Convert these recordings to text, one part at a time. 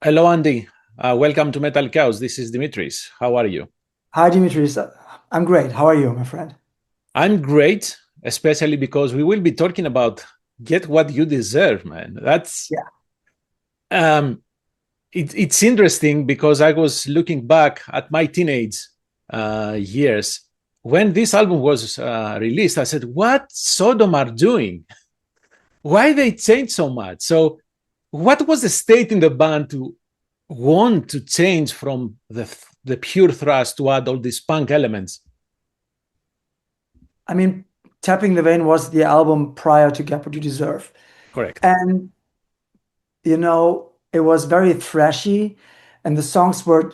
Hello, Andy. Welcome to Metalkaoz. This is Dimitris. How are you? Hi, Dimitris. I'm great. How are you, my friend? I'm great, especially because we will be talking about get what you deserve, man. That's Yeah. um, it's interesting because I was looking back at my teenage years when this album was released. I said, "What Sodom are doing? Why they change so much?" So, what was the state in the band to want to change from the pure thrash to add all these punk elements? I mean, Tapping the Vein was the album prior to Get What You Deserve. Correct. And, it was very thrashy, and the songs were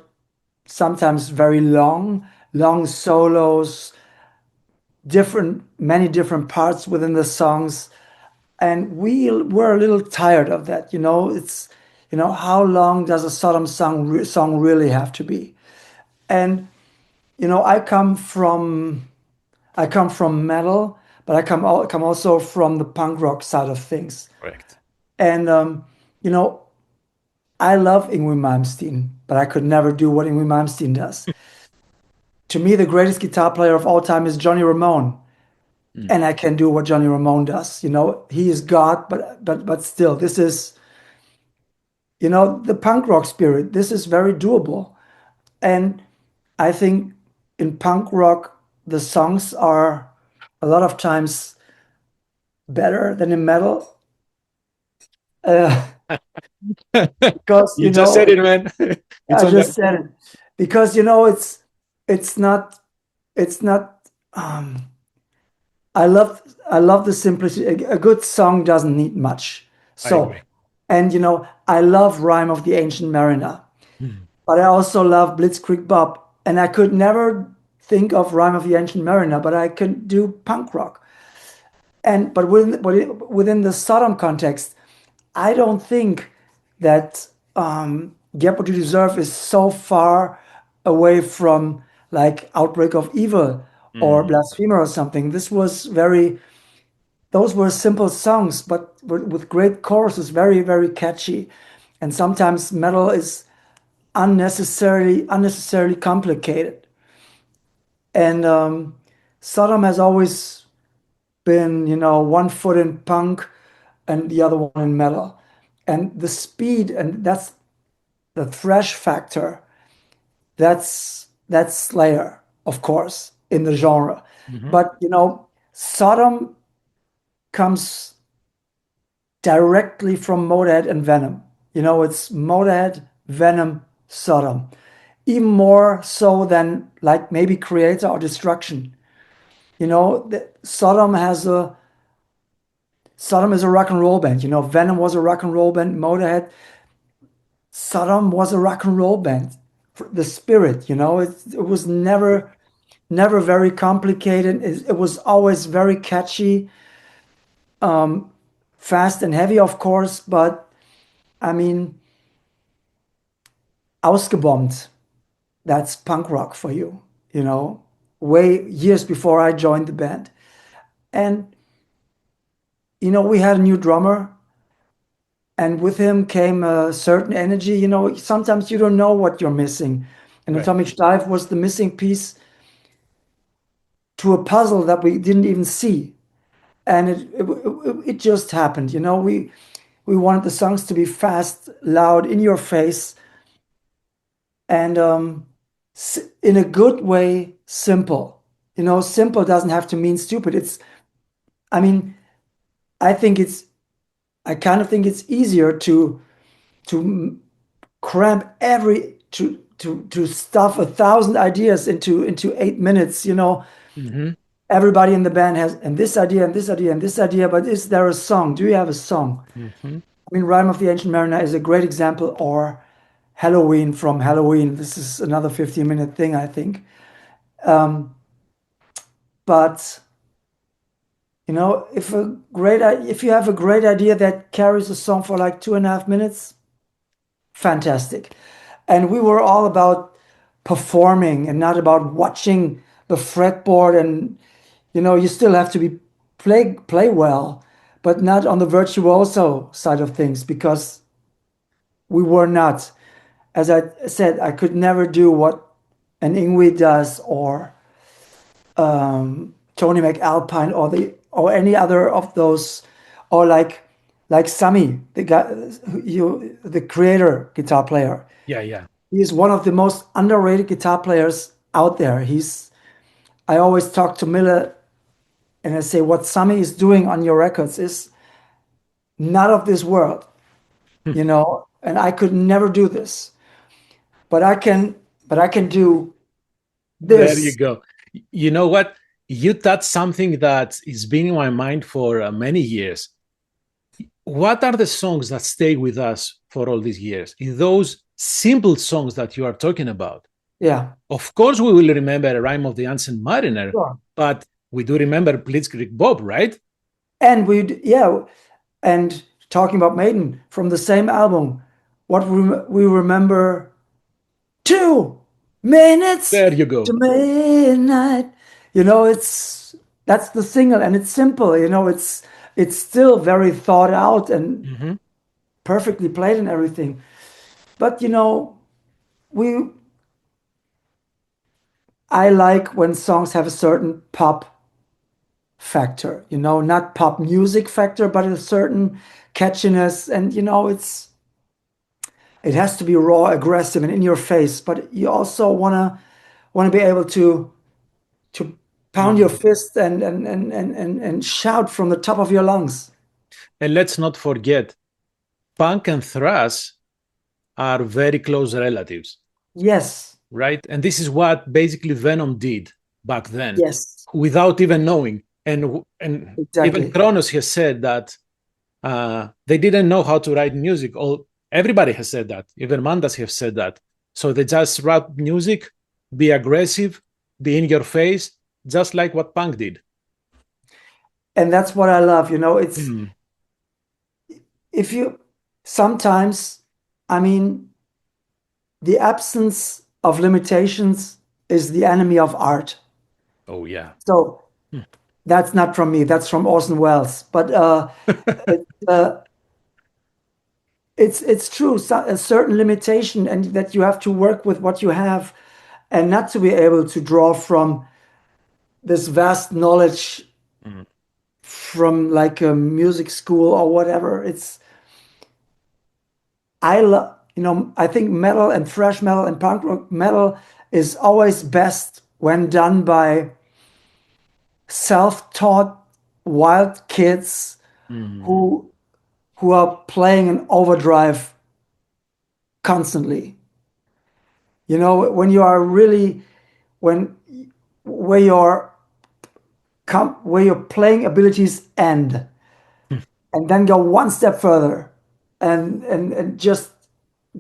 sometimes very long, long solos, many different parts within the songs. And we were a little tired of that. How long does a Sodom song really have to be? And, you know, I come from I come from metal, but I come also from the punk rock side of things. Correct. And you know, I love Yngwie Malmsteen, but I could never do what Yngwie Malmsteen does. To me, the greatest guitar player of all time is Johnny Ramone, Mm. and I can do what Johnny Ramone does. He is God, but still, this is the punk rock spirit. This is very doable, and I think in punk rock the songs are a lot of times better than in metal. Uh, because You just said it, man. It's I on just the. said it because it's not it's not I love the simplicity. A good song doesn't need much. I So, agree. and I love Rhyme of the Ancient Mariner, Mm. but I also love Blitzkrieg Bob, and I could never think of Rhyme of the Ancient Mariner, but I can do punk rock. And but within the Sodom context, I don't think that Get What You Deserve is so far away from like Outbreak of Evil or Mm. Blasphemer or something. Those were simple songs, but with great choruses, very, very catchy. And sometimes metal is unnecessarily complicated. And Sodom has always been, one foot in punk and the other one in metal. And the speed, and that's the thrash factor, that's Slayer, of course, in the genre. Mhm. But Sodom comes directly from Motorhead and Venom. It's Motorhead, Venom, Sodom. Even more so than like maybe Creator or Destruction. Sodom is a rock and roll band. Venom was a rock and roll band. Motorhead, Sodom was a rock and roll band. The spirit, it was never very complicated. It was always very catchy, fast and heavy, of course. But I mean, Ausgebombt, that's punk rock for you, you know, way years before I joined the band. And we had a new drummer, and with him came a certain energy. Sometimes you don't know what you're missing. And Right. Atomic Dive was the missing piece to a puzzle that we didn't even see. And it just happened. We wanted the songs to be fast, loud, in your face, and in a good way, simple. Simple doesn't have to mean stupid. I mean, I think I kind of think it's easier to cram to stuff 1,000 ideas into 8 minutes. Mhm. Everybody in the band has and this idea and this idea and this idea, but is there a song? Do you have a song? Mhm. I mean, Rhyme of the Ancient Mariner is a great example, or Halloween from Halloween. This is another 15-minute thing, I think. Um, but if you have a great idea that carries a song for like 2.5 minutes, fantastic. And we were all about performing and not about watching the fretboard. And you still have to be play well, but not on the virtuoso side of things because we were not. As I said, I could never do what an Ingwe does or Tony McAlpine or any other of those, or like Sami, the guy, the creator guitar player. Yeah, yeah. He's one of the most underrated guitar players out there. I always talk to Miller and I say, what Sami is doing on your records is not of this world, and I could never do this, but I can do There you this. go. You know what? You touched something that is been in my mind for many years. What are the songs that stay with us for all these years? In those simple songs that you are talking about, Yeah, of course, we will remember Rhyme of the Ancient Mariner, sure. but we do remember Blitzkrieg Bob, right? And yeah, and talking about Maiden from the same album, we remember 2 minutes There you to go. midnight. That's the single, and it's simple. It's still very thought out and Mhm. perfectly played and everything. But we I like when songs have a certain pop factor, not pop music factor, but a certain catchiness, and it has to be raw, aggressive, and in your face. But you also wanna be able to pound your Mhm. fist and shout from the top of your lungs. And let's not forget, punk and thrash are very close relatives, Yes, right? And this is what basically Venom did back then, yes, without even knowing. And even exactly. Kronos has said that they didn't know how to write music. All everybody has said that. Even Mandas have said that. So they just write music, be aggressive, be in your face, just like what punk did. And that's what I love. It's Hmm. if you sometimes, I mean, the absence of limitations is the enemy of art. Oh yeah. So that's not from me. That's from Orson Welles. But it, uh, it's true. A certain limitation, and that you have to work with what you have, and not to be able to draw from this vast knowledge Mm. from like a music school or whatever. I love, I think metal and thrash metal and punk rock metal is always best when done by self-taught wild kids Mm. who are playing an overdrive constantly. When you are really when where your where your playing abilities end, and then go one step further and just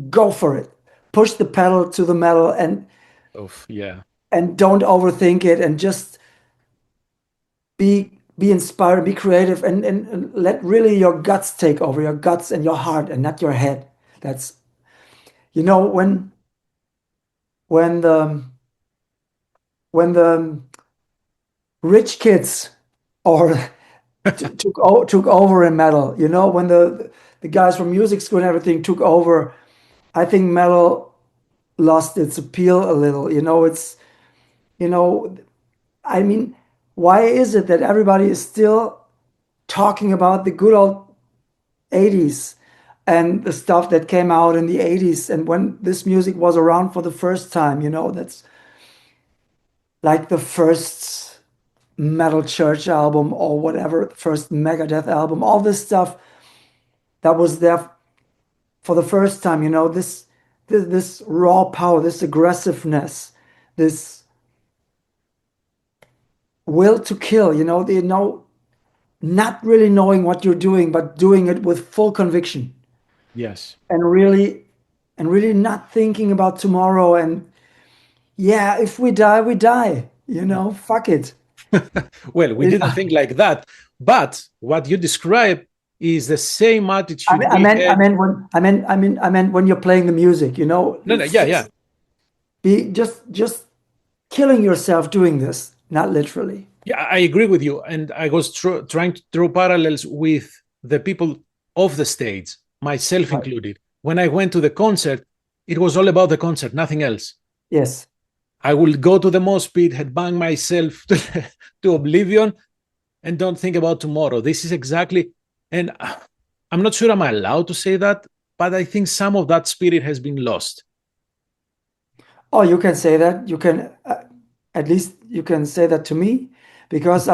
go for it. Push the pedal to the metal Oh yeah. and don't overthink it, and just be inspired, be creative, and let really your guts take over, your guts and your heart, and not your head. That's when the when the rich kids or took over in metal, when the guys from music school and everything took over, I think metal lost its appeal a little. You know, I mean, why is it that everybody is still talking about the good old 80s and the stuff that came out in the 80s, and when this music was around for the first time, that's like the first Metal Church album or whatever, the first Megadeth album, all this stuff that was there for the first time, this raw power, this aggressiveness, this will to kill, not really knowing what you're doing, but doing it with full conviction, Yes. and really not thinking about tomorrow. And yeah, if we die, we die, fuck it. Well, we didn't think like that, but what you describe is the same I attitude mean, we had. I meant when you're playing the music, No, no, yeah, yeah, be just killing yourself doing this, not literally. yeah. I agree with you, and I was trying to draw parallels with the people of the States, myself Right. included. when I went to the concert, it was all about the concert, nothing else. Yes. I will go to the mosh pit, headbang myself to oblivion, and don't think about tomorrow. This is exactly, and I'm not sure I'm allowed to say that, but I think some of that spirit has been lost. Oh, you can say that. You can, at least you can say that to me, because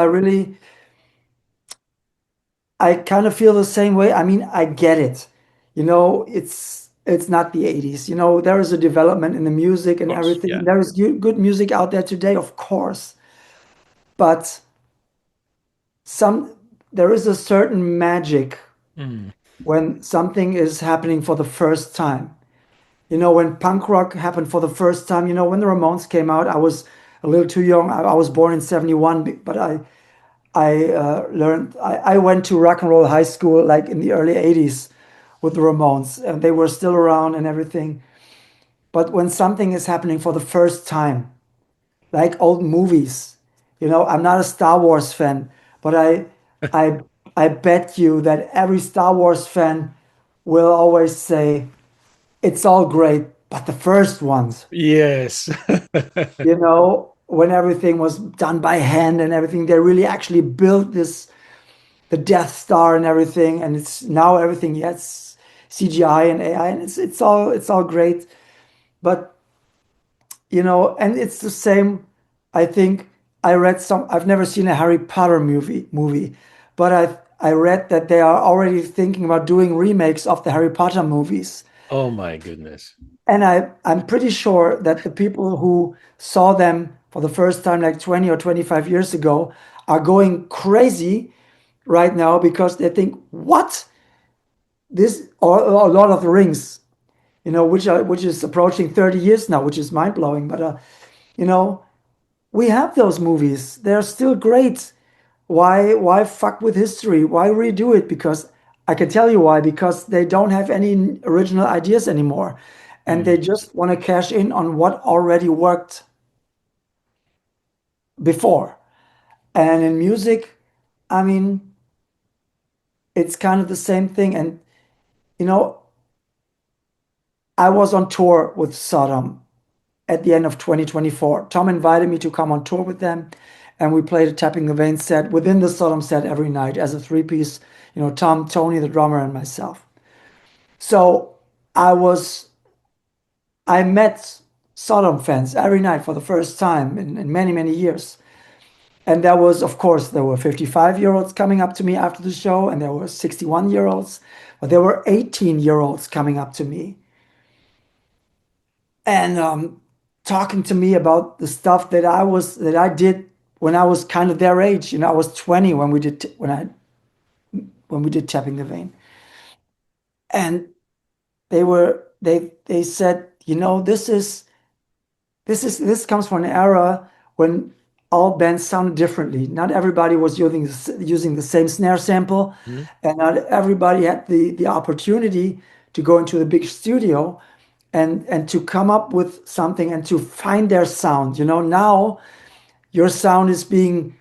I kind of feel the same way. I mean, I get it. It's not the 80s. There is a development in the music Of and course, everything. yeah. There is good music out there today, of course. But some there is a certain magic Mm. when something is happening for the first time. When punk rock happened for the first time, when the Ramones came out, I was a little too young. I was born in 71, but I went to rock and roll high school like in the early 80s with the Ramones, and they were still around and everything. But when something is happening for the first time, like old movies, I'm not a Star Wars fan, but I I bet you that every Star Wars fan will always say it's all great, but the first ones, Yes. when everything was done by hand and everything, they really actually built the Death Star and everything, and it's now everything, yes, CGI and AI, and it's all great. But and it's the same. I think I've never seen a Harry Potter movie, but I read that they are already thinking about doing remakes of the Harry Potter movies. Oh my goodness. And I'm pretty sure that the people who saw them for the first time like 20 or 25 years ago are going crazy right now because they think, what? This or Lord of the Rings, which is approaching 30 years now, which is mind blowing. But you know, we have those movies. They're still great. Why fuck with history? Why redo it? Because I can tell you why, because they don't have any original ideas anymore. And they Mm. just want to cash in on what already worked before. And in music, I mean, it's kind of the same thing. And you know, I was on tour with Sodom at the end of 2024. Tom invited me to come on tour with them, and we played a Tapping the Vein set within the Sodom set every night as a three-piece, Tom, Tony, the drummer, and myself. So I was I met Sodom fans every night for the first time in many, many years. And there was, of course, there were 55-year-olds coming up to me after the show, and there were 61-year-olds, but there were 18-year-olds coming up to me and talking to me about the stuff that I did when I was kind of their age. I was 20 when we did Tapping the Vein, and they said, this comes from an era when all bands sounded differently. Not everybody was using the same snare sample, Mm. and not everybody had the opportunity to go into the big studio and to come up with something and to find their sound. Now your sound is being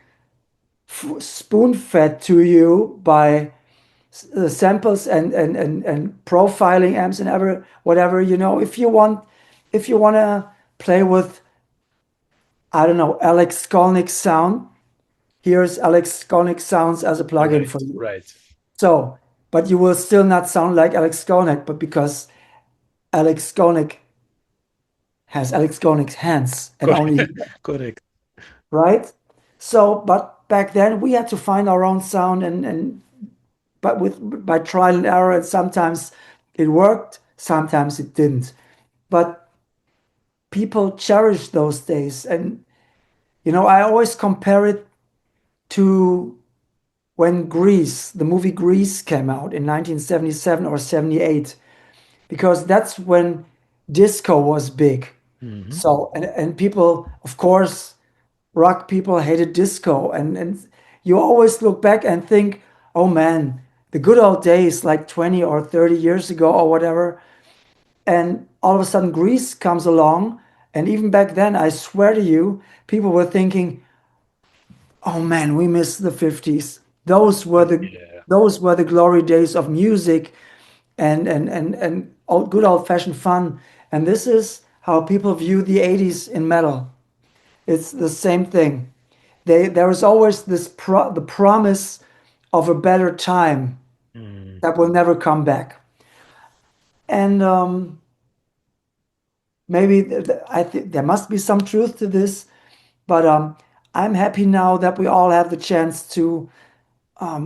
spoon-fed to you by samples and profiling amps and whatever. If you want to play with, I don't know, Alex Skolnick's sound, here's Alex Skolnick sounds as a plugin Right, for you. right. So, but you will still not sound like Alex Skolnick, but because Alex Skolnick has Alex Skolnick's hands and Correct. only, Correct. right? So, but back then we had to find our own sound and but by trial and error, and sometimes it worked, sometimes it didn't. But people cherish those days. And I always compare it to when the movie Grease came out in 1977 or 78, because that's when disco was big. Hmm. So, and people, of course, rock people hated disco. And you always look back and think, oh man, the good old days, like 20 or 30 years ago or whatever. And all of a sudden, Greece comes along. And even back then, I swear to you, people were thinking, oh man, we miss the 50s. Those were the Yeah. those were the glory days of music. and good old-fashioned fun. And this is how people view the 80s in metal. It's the same thing. There is always the promise of a better time Mm. that will never come back. And maybe I think there must be some truth to this, but I'm happy now that we all have the chance to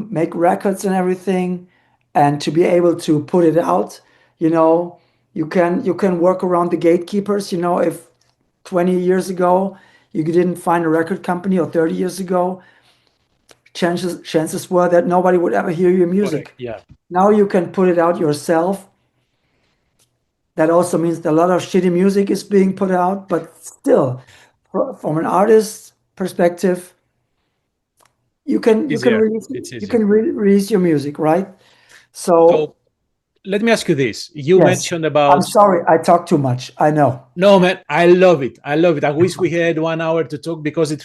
make records and everything, and to be able to put it out. You know, you can work around the gatekeepers. You know, if 20 years ago you didn't find a record company, or 30 years ago, chances were that nobody would ever hear your Correct. music. Yeah. Now you can put it out yourself. That also means that a lot of shitty music is being put out, but still, from an artist's perspective, Easier. It's you easier. can release your music, right? So So let me ask you this. You yes, mentioned I'm about sorry, I talk too much. I know. no man, I love it. I love it. I wish we had 1 hour to talk because it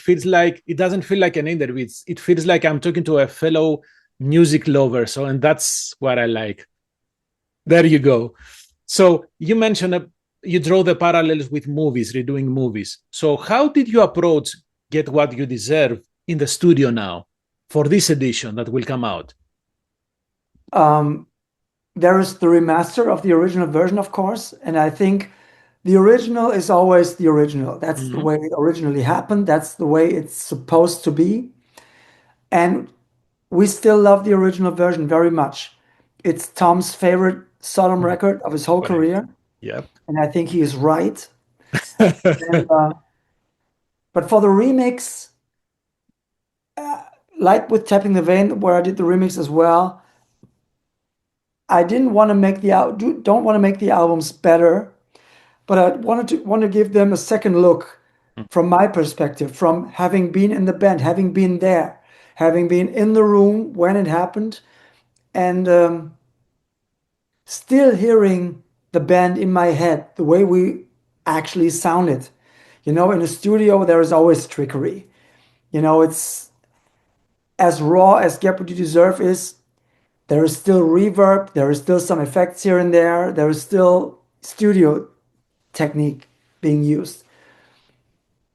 doesn't feel like an interview. It feels like I'm talking to a fellow music lover. So and that's what I like. There you go. So you mentioned you draw the parallels with movies, redoing movies. So how did you approach Get What You Deserve in the studio now for this edition that will come out? Um, there is the remaster of the original version, of course, and I think the original is always the original. That's the Mhm. way it originally happened. That's the way it's supposed to be. And we still love the original version very much. It's Tom's favorite Sodom Mhm. record of his whole Correct. career, Yep. and I think he is right. And but for the remix, like with Tapping the Vein, where I did the remix as well, I didn't want to make don't want to make the albums better, but I want to give them a second look from my perspective, from having been in the band, having been there, having been in the room when it happened, and still hearing the band in my head, the way we actually sounded. You know, in the studio, there is always trickery. You know, it's as raw as Get What You Deserve is. There is still reverb, there is still some effects here and there is still studio technique being used.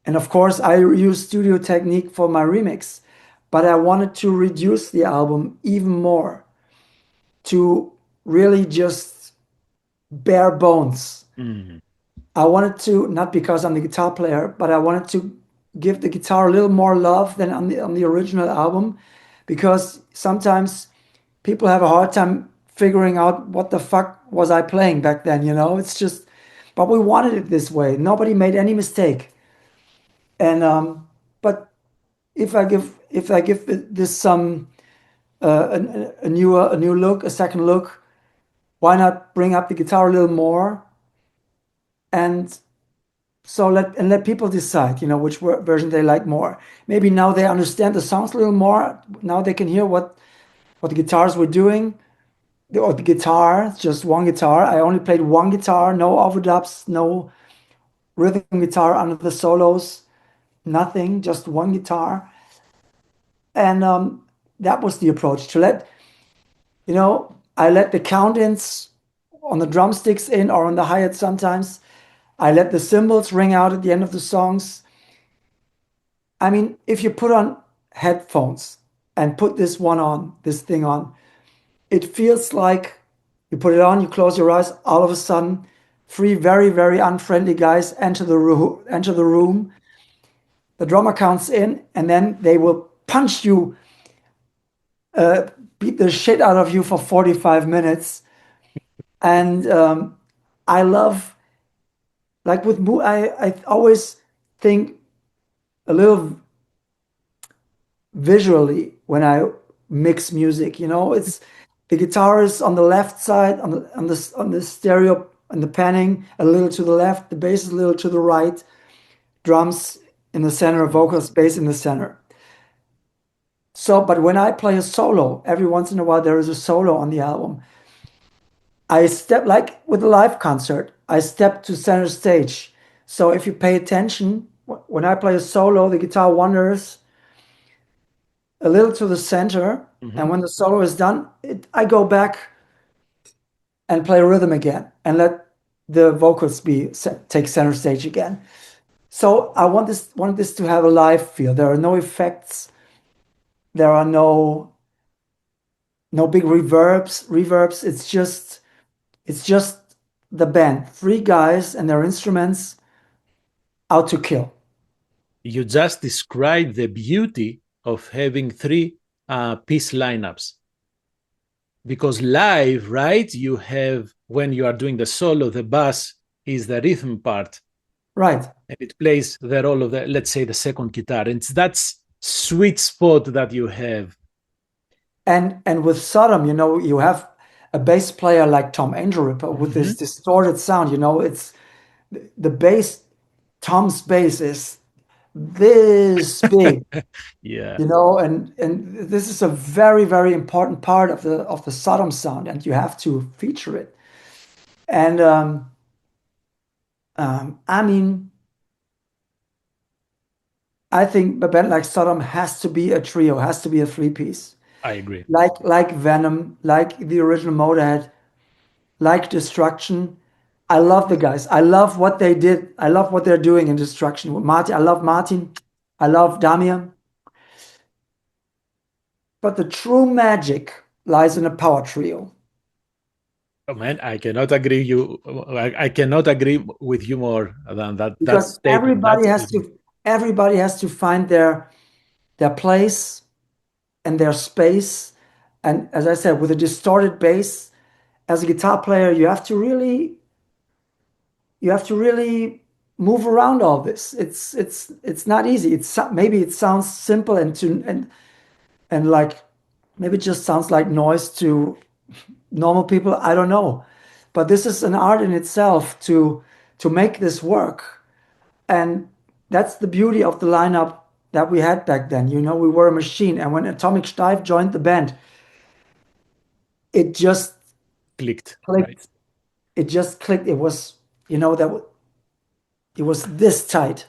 And of course, I use studio technique for my remix, but I wanted to reduce the album even more to really just bare bones. Mhm. I wanted to, not because I'm the guitar player, but I wanted to give the guitar a little more love than on the original album, because sometimes people have a hard time figuring out what the fuck was I playing back then, you know? It's just, but we wanted it this way. Nobody made any mistake. And but if I give this some a new look, a second look, why not bring up the guitar a little more, and so let people decide, you know, which version they like more. Maybe now they understand the songs a little more. Now they can hear what the guitars were doing, or the guitar, just one guitar. I only played one guitar, no overdubs, no rhythm guitar under the solos, nothing, just one guitar. And that was the approach, to let, you know, I let the count-ins on the drumsticks in, or on the hi-hat sometimes. I let the cymbals ring out at the end of the songs. I mean, if you put on headphones and put this thing on, it feels like you put it on, you close your eyes, all of a sudden, three very, very unfriendly guys enter the room. The drummer counts in, and then they will punch you, beat the shit out of you for 45 minutes. And I love, like I always think a little visually when I mix music. You know, it's the guitar is on the left side on the stereo and the panning a little to the left, the bass is a little to the right, drums in the center, vocals, bass in the center. So, but when I play a solo, every once in a while there is a solo on the album. I step, like with a live concert, I step to center stage. So if you pay attention, when I play a solo, the guitar wanders a little to the center, and Mhm. when the solo is done, I go back and play rhythm again and let the vocals take center stage again. So I wanted this to have a live feel. There are no effects. There are no big reverbs. It's just the band, three guys and their instruments out to kill. You just described the beauty of having three piece lineups. Because live, right, you have, when you are doing the solo, the bass is the rhythm part. Right. And it plays the role of the, let's say, the second guitar. And it's that sweet spot that you have. And with Sodom, you have a bass player like Tom Angelripper with this distorted sound. It's the bass. Tom's bass is this big, Yeah, and this is a very, very important part of the Sodom sound, and you have to feature it. And I mean, I think a band like Sodom has to be a trio, has to be a three-piece, I agree. like Venom, like the original Motorhead, like Destruction. I love the guys. I love what they did. I love what they're doing in Destruction. With Martin, I love Martin. I love Damian. But the true magic lies in a power trio. Oh, man, I cannot agree I cannot agree with you more than that Because statement. everybody has to find their place and their space. And as I said, with a distorted bass, as a guitar player, you have to really move around all this. It's not easy. Maybe it sounds simple and like maybe it just sounds like noise to normal people. I don't know. But this is an art in itself to make this work. And that's the beauty of the lineup that we had back then. We were a machine. And when Atomic Steiff joined the band, it just Clicked, right? clicked. It just clicked. That it was this tight.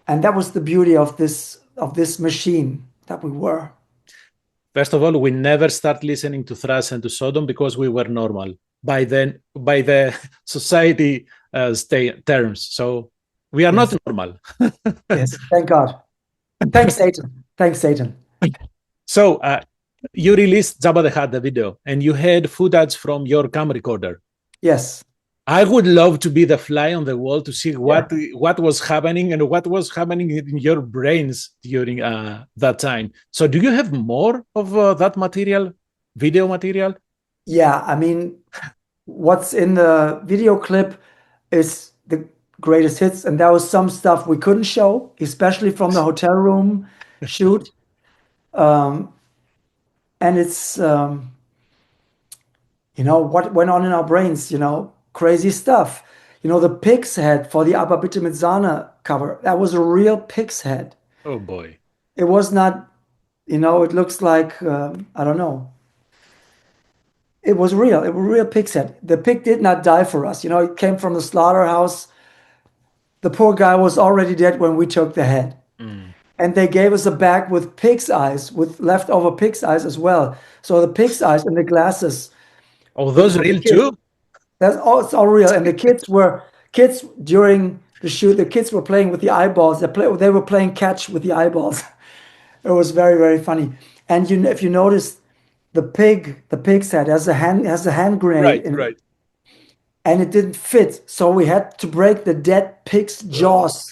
And that was the beauty of this machine that we were. First of all, we never start listening to thrash and to Sodom because we were normal by then, by the society terms. So we are not Yes. normal. Yes. Thank God. Thanks, Satan. Thanks, Satan. So you released Jabba the Hutt, the video, and you had footage from your cam recorder. Yes. I would love to be the fly on the wall to see Yeah. what was happening and what was happening in your brains during that time. So, do you have more of that material, video material? Yeah. I mean, what's in the video clip is the greatest hits, and there was some stuff we couldn't show, especially from the hotel room shoot. Um, and it's what went on in our brains, crazy stuff. The pig's head for the Aber Bitte mit Sahne cover, that was a real pig's head. Oh boy. It was not, it looks like, I don't know. It was real. It was a real pig's head. The pig did not die for us. It came from the slaughterhouse. The poor guy was already dead when we took the head. Mm. And they gave us a bag with pig's eyes, with leftover pig's eyes as well. So the pig's eyes and the glasses. Oh, those real too? It's all real. And the kids during the shoot. The kids were playing with the eyeballs. They were playing catch with the eyeballs. It was very, very funny. And if you notice, the pig's head has a hand grenade Right, in it, right. and it didn't fit. So we had to break the dead pig's jaws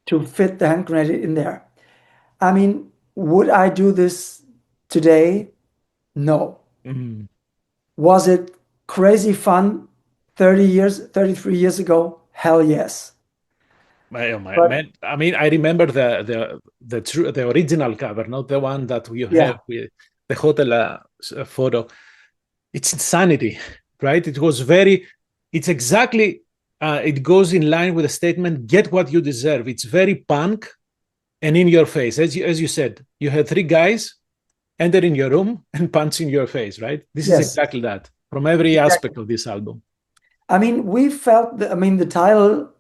to fit the hand grenade in there. I mean, would I do this today? No. Mm. Was it crazy fun 33 years ago? Hell yes. But Man, I mean, I remember the original cover, not the one that you have yeah, with the hotel photo. It's insanity, right? It's exactly, it goes in line with the statement, get what you deserve. It's very punk and in your face. As you said, you had three guys enter in your room and punch in your face, right? This is yes, exactly that from every exactly. aspect of this album. I mean, the title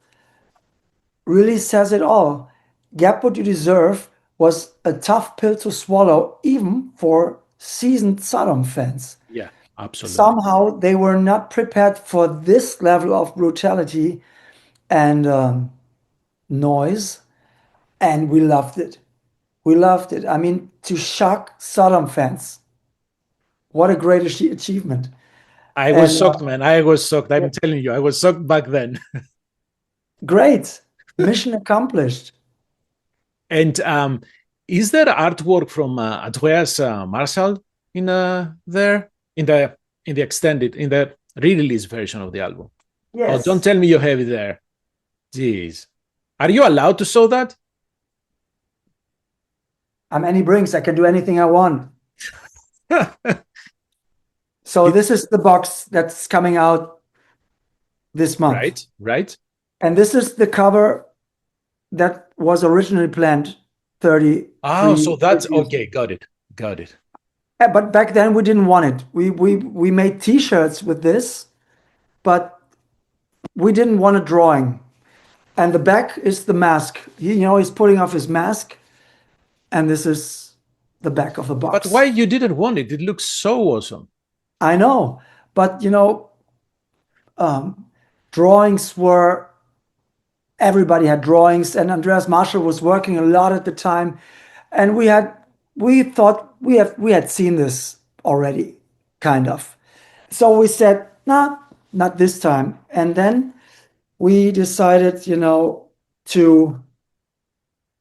really says it all. Get what you deserve was a tough pill to swallow, even for seasoned Sodom fans. Yeah. Absolutely. Somehow they were not prepared for this level of brutality and noise, and we loved it. We loved it. I mean, to shock Sodom fans, what a great achievement. I was And shocked, man. I was shocked. I'm telling you, I was shocked back then. great. Mission accomplished. And is there artwork from Andreas Marshall in there in the extended in the re-release version of the album? Oh, don't Yes. tell me you have it there. Jeez, are you allowed to show that? I'm Annie Brinks. I can do anything I want. So It, this is the box that's coming out this month. right, right. And this is the cover that was originally planned Oh, 33 so that's years okay. ago. Got it. Got it. Yeah, but back then we didn't want it. We made t-shirts with this, but we didn't want a drawing. And the back is the mask. He's putting off his mask, and this is the back of the But why box. you didn't want it? It looks so awesome. I know, but drawings were everybody had drawings, and Andreas Marshall was working a lot at the time, and we thought we had seen this already, kind of. So we said, nah, not this time. And then we decided, to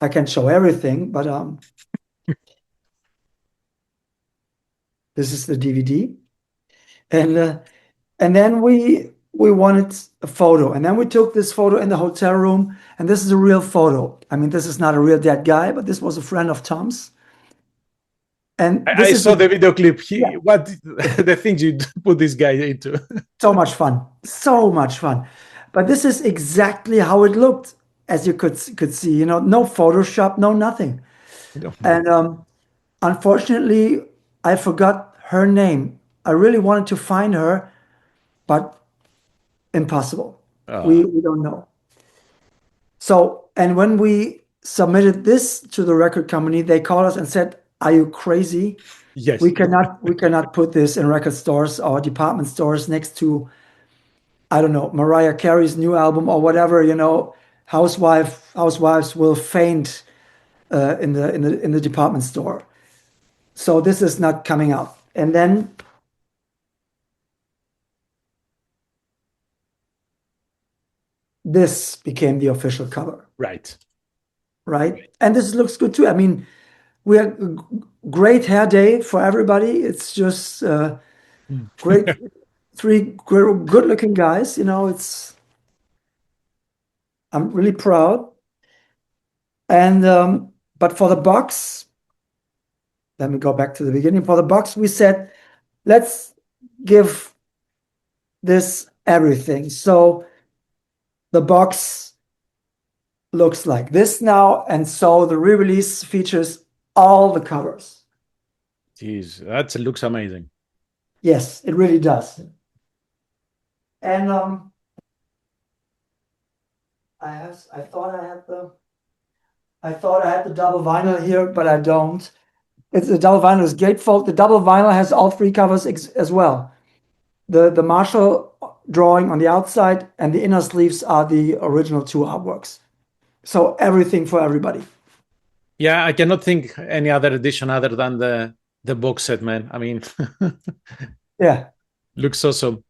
I can show everything, but this is the DVD, and then we wanted a photo, and then we took this photo in the hotel room, and this is a real photo. I mean, this is not a real dead guy, but this was a friend of Tom's, and I this is saw the video clip. yeah, What the things you put this guy into? so much fun, so much fun. But this is exactly how it looked, as you could see. No Photoshop, no nothing. And unfortunately, I forgot her name. I really wanted to find her, but impossible. Uh, We don't know. So, and when we submitted this to the record company, they called us and said, "Are you crazy? yes. We cannot put this in record stores or department stores next to, I don't know, Mariah Carey's new album or whatever, housewives will faint in the department store. So this is not coming out." And then this became the official cover, Right. right? And this looks good too. I mean, we had a great hair day for everybody. It's just great, three good-looking guys. I'm really proud. And but for the box, let me go back to the beginning. For the box, we said, let's give this everything. So the box looks like this now, and so the re-release features all the covers. Jeez, that looks amazing. Yes, it really does. And I thought I had the double vinyl here, but I don't. The double vinyl is gatefold. The double vinyl has all three covers as well. The Marshall drawing on the outside and the inner sleeves are the original two artworks. So everything for everybody. Yeah, I cannot think any other edition other than the box set, man. I mean, Yeah. looks awesome.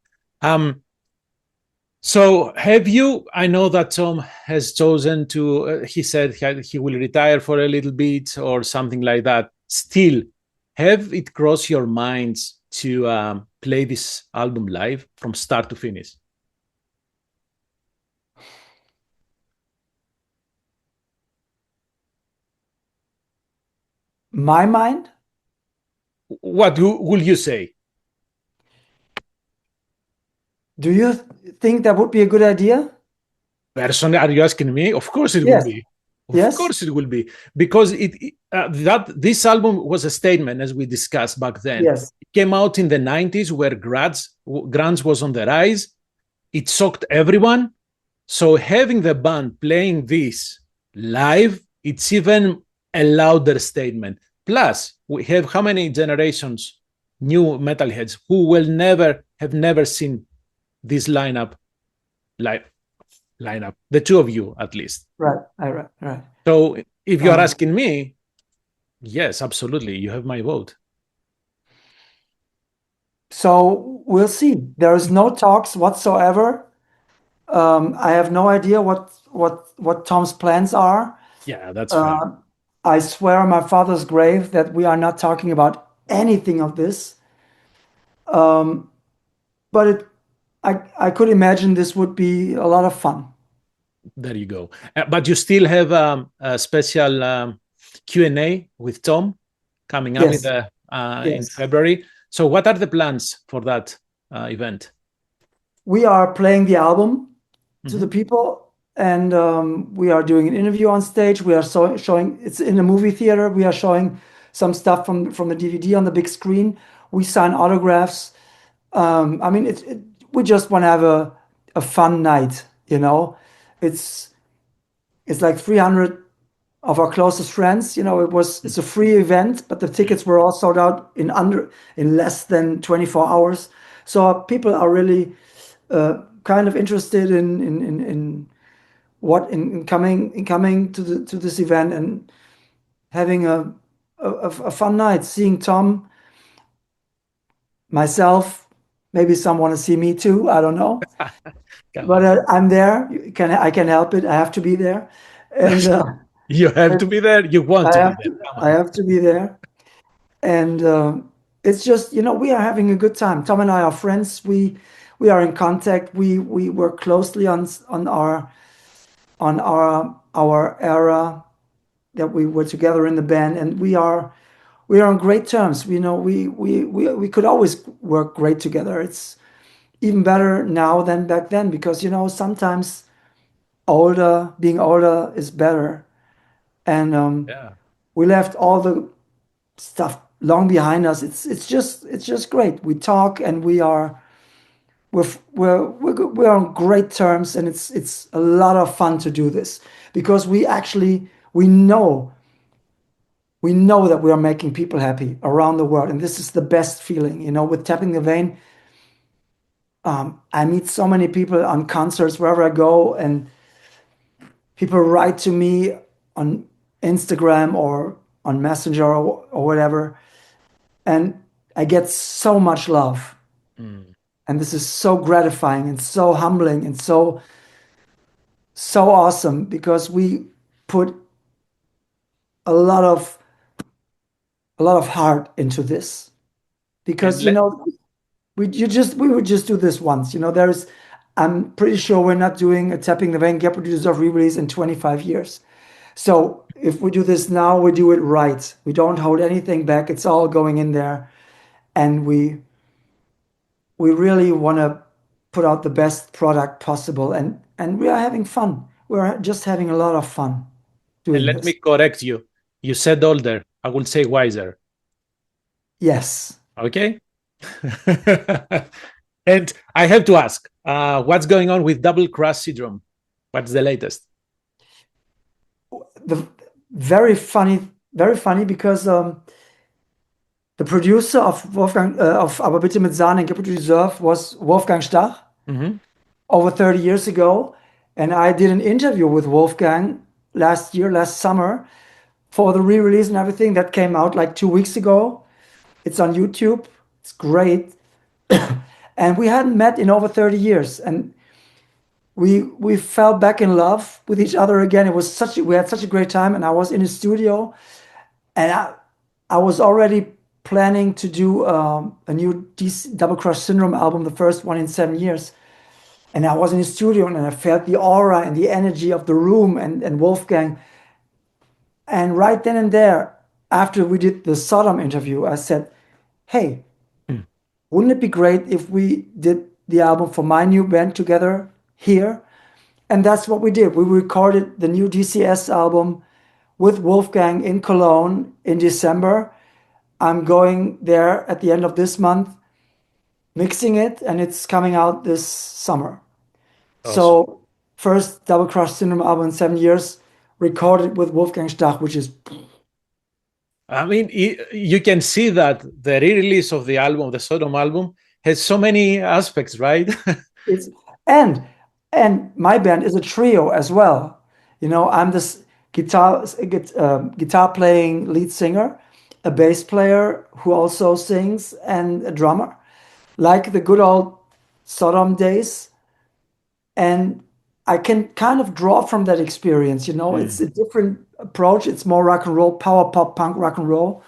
So have you? I know that Tom has chosen to. He said he will retire for a little bit or something like that. Still, have it crossed your minds to play this album live from start to finish? My mind? What will you say? Do you think that would be a good idea? Personally, are you asking me? Of course it will Yes. be. Of Yes. course it will be, because that this album was a statement, as we discussed back then. Yes. It came out in the 90s where grunge was on the rise. It shocked everyone. So having the band playing this live, it's even a louder statement. Plus, we have how many generations new metalheads who will never have never seen this like lineup, the two of you at least. Right. So if you are Um, asking me, yes, absolutely, you have my vote. so we'll see. There is no talks whatsoever. I have no idea what Tom's plans are. Yeah, that's fair. Uh, I swear on my father's grave that we are not talking about anything of this. Um, but I could imagine this would be a lot of fun. There you go. But you still have a special Q&A with Tom coming up Yes, in yes. February. So what are the plans for that event? We are playing the album to the Mhm. people, and we are doing an interview on stage. We are showing it's in a movie theater. We are showing some stuff from the DVD on the big screen. We sign autographs. I mean, we just want to have a fun night, you know. It's it's like 300 of our closest friends. It's a free event, but the tickets were all sold out in less than 24 hours. So people are really kind of interested in what in coming to this event and having a fun night, seeing Tom, myself, maybe some want to see me too. I don't know, Come but on. I'm there. I can help it. I have to be there, and You have to be there. You want to be there. Come I on. have to be there. And it's just, we are having a good time. Tom and I are friends. We are in contact. We work closely on our era that we were together in the band, and we are on great terms. We could always work great together. It's even better now than back then because sometimes being older is better. And Yeah. we left all the stuff long behind us. It's just great. We talk and we're on great terms, and it's a lot of fun to do this because we know we know that we are making people happy around the world, and this is the best feeling. With Tapping the Vein, I meet so many people on concerts wherever I go, and people write to me on Instagram or on Messenger or whatever, and I get so much love. Mm. And this is so gratifying and so humbling and so awesome because we put a lot of heart into this And because we would just do this once. I'm pretty sure we're not doing a Tapping the Vein Get Producers of re-release in 25 years. So if we do this now, we do it right. We don't hold anything back. It's all going in there, and we really want to put out the best product possible, and we are having fun. We're just having a lot of fun doing let me this. correct you. You said older. I will say wiser. Yes. Okay. And I have to ask, what's going on with double cross syndrome? What's the latest? The very funny because the producer of Wolfgang of Aber bitte mit Sahne and Get What You Deserve was Wolfgang Stach Mhm. over 30 years ago, and I did an interview with Wolfgang last summer, for the re-release and everything that came out like 2 weeks ago. It's on YouTube. It's great. And we hadn't met in over 30 years. And we fell back in love with each other again. We had such a great time. And I was in his studio, and I was already planning to do a new DC, Double Crush Syndrome album, the first one in 7 years. And I was in his studio, and I felt the aura and the energy of the room and Wolfgang. And right then and there, after we did the Sodom interview, I said, hey, Mm. wouldn't it be great if we did the album for my new band together here? And that's what we did. We recorded the new DCS album with Wolfgang in Cologne in December. I'm going there at the end of this month, mixing it, and it's coming out this summer. Awesome. So, first Double Crush Syndrome album in 7 years, recorded with Wolfgang Stach, which is I mean, you can see that the re-release of the album, the Sodom album, has so many aspects, right? It's and and my band is a trio as well. You know, I'm this guitar playing lead singer, a bass player who also sings, and a drummer, like the good old Sodom days. And I can kind of draw from that experience. You know, it's Mm. a different approach. It's more rock and roll, power pop, punk rock and roll,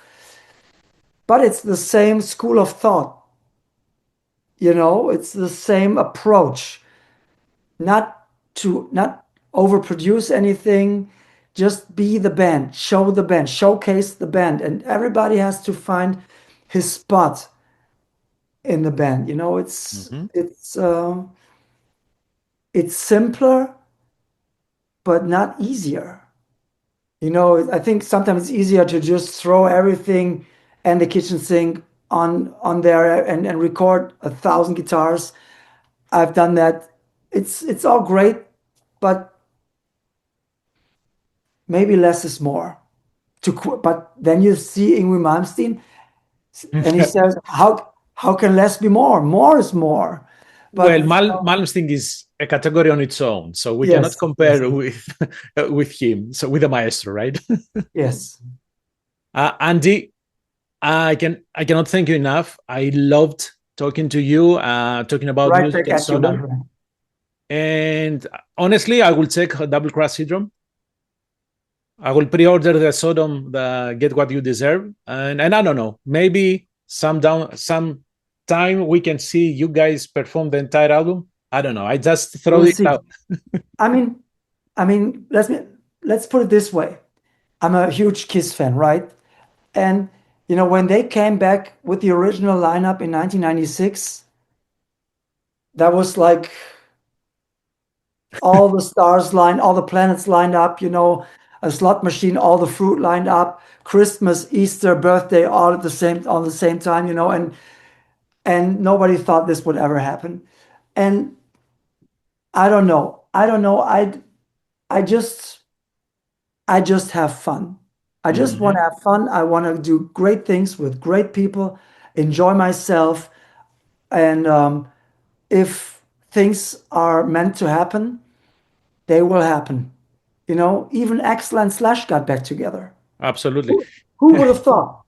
but it's the same school of thought. You know, it's the same approach. Not overproduce anything, just be the band, show the band, showcase the band, and everybody has to find his spot in the band. You know, Mhm. it's simpler but not easier. You know, I think sometimes it's easier to just throw everything and the kitchen sink on there and record 1,000 guitars. I've done that. It's all great, but maybe less is more. But then you see Ingrid Malmsteen, and he says, how can less be more? More is more. Well, But you know, Malmsteen is a category on its own, so we cannot yes, yes, compare with with him. So with the maestro, right? yes. Andy, I cannot thank you enough. I loved talking to you, talking about Right music back and at you, my Sodom. friend. And honestly, I will take a Double Cross Syndrome. I will pre-order the Sodom, the Get What You Deserve, and I don't know, maybe some time we can see you guys perform the entire album. I don't know. I just throw We'll it see. out. I mean, let's put it this way. I'm a huge Kiss fan, right? And you know, when they came back with the original lineup in 1996, that was like all the stars lined, all the planets lined up, you know, a slot machine, all the fruit lined up, Christmas, Easter, birthday, all at the same time, you know, and nobody thought this would ever happen. And I don't know. I don't know. I just I just have fun. I just want to Mhm. have fun. I want to do great things with great people, enjoy myself, and if things are meant to happen, they will happen. You know, even Axl and Slash got back together. Absolutely. Who would have thought?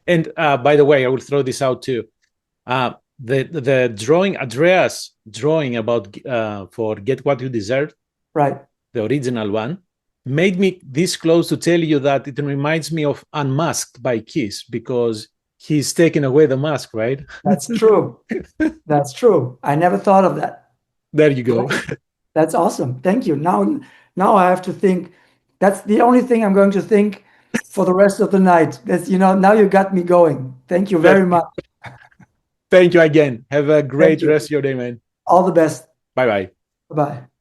And by the way, I will throw this out too. The drawing, Andreas drawing about for Get What You Deserve, Right. the original one, made me this close to tell you that it reminds me of Unmasked by Kiss because he's taking away the mask, right? That's true. That's true. I never thought of that. There you go. Great. That's awesome. Thank you. Now I have to think. That's the only thing I'm going to think for the rest of the night. That's, you know, now you got me going. Thank you very much. Thank you again. Have a Thank great you. rest of your day, man. All the best. Bye bye. Bye-bye.